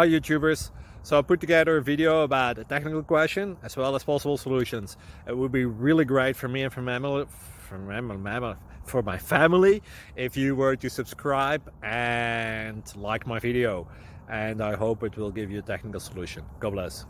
Hi YouTubers. So I put together a video about a technical question as well as possible solutions. It would be really great for me and for my family if you were to subscribe and like my video. And I hope it will give you a technical solution. God bless.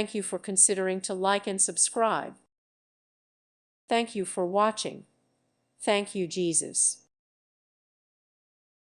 Thank you for considering to like and subscribe. Thank you for watching. Thank you, Jesus.